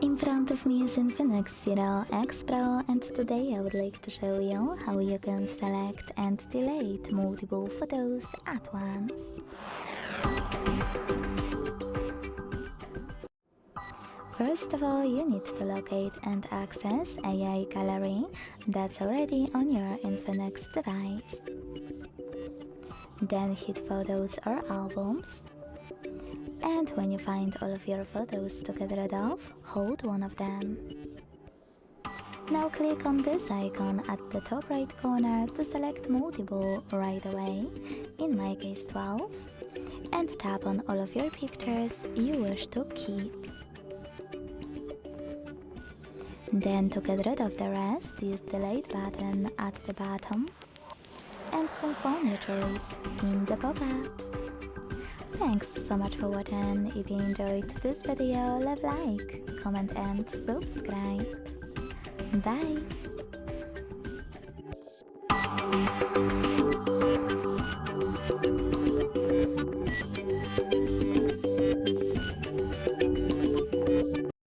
In front of me is INFINIX Zero X Pro, and today I would like to show you how you can select and delete multiple photos at once. First of all, you need to locate and access AI Gallery that's already on your INFINIX device. Then hit Photos or Albums. And when you find all of your photos to get rid of, hold one of them. Now click on this icon at the top right corner to select multiple right away, in my case 12, and tap on all of your pictures you wish to keep. Then to get rid of the rest, use the Delete button at the bottom and confirm your choice in the pop-up. Thanks so much for watching. If you enjoyed this video, leave a like, comment and subscribe. Bye!